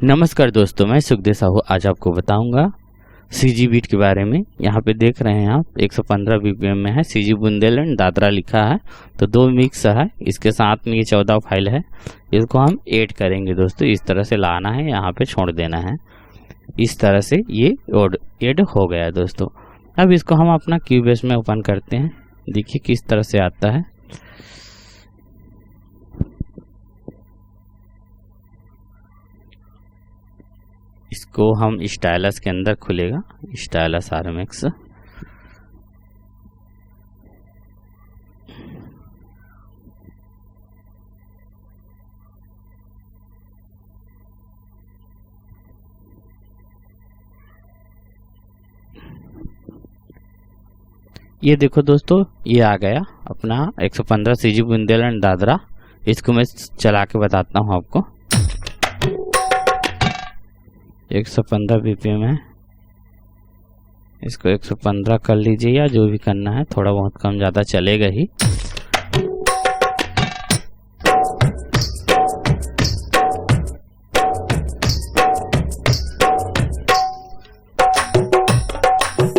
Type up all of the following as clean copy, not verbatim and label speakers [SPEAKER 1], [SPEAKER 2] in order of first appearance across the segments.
[SPEAKER 1] नमस्कार दोस्तों, मैं सुखदेव साहू आज आपको बताऊंगा सीजी बीट के बारे में। यहाँ पे देख रहे हैं आप 115 बीपीएम में है, सीजी बुंदेलखंड दादरा लिखा है। तो 2 मिक्स है, इसके साथ में ये 14 फाइल है। इसको हम ऐड करेंगे दोस्तों। इस तरह से लाना है, यहाँ पे छोड़ देना है। इस तरह से ये ऐड हो गया दोस्तों। अब इसको हम अपना क्यूबेस में ओपन करते हैं। देखिए किस तरह से आता है। इसको हम स्टाइलस के अंदर खुलेगा, स्टाइलस RMX। ये देखो दोस्तों, ये आ गया अपना 115 सीजी बुंदेलखंड दादरा। इसको मैं चला के बताता हूँ आपको। 115 बीपीएम है, इसको 115 कर लीजिए या जो भी करना है, थोड़ा बहुत कम ज़्यादा चलेगा ही।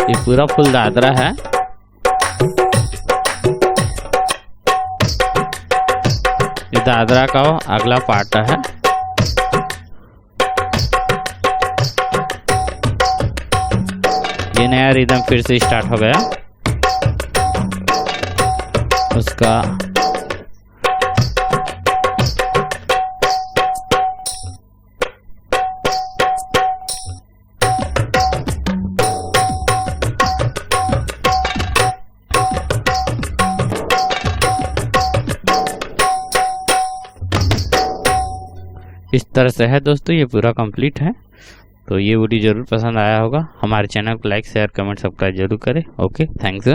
[SPEAKER 1] ये पूरा फुल दादरा है। ये दादरा का अगला पार्ट है। ये नया रिदम फिर से स्टार्ट हो गया उसका। इस तरह से है दोस्तों, ये पूरा कंप्लीट है। तो ये वीडियो जरूर पसंद आया होगा। हमारे चैनल को लाइक शेयर कमेंट सब्सक्राइब जरूर करें। Okay, thanks.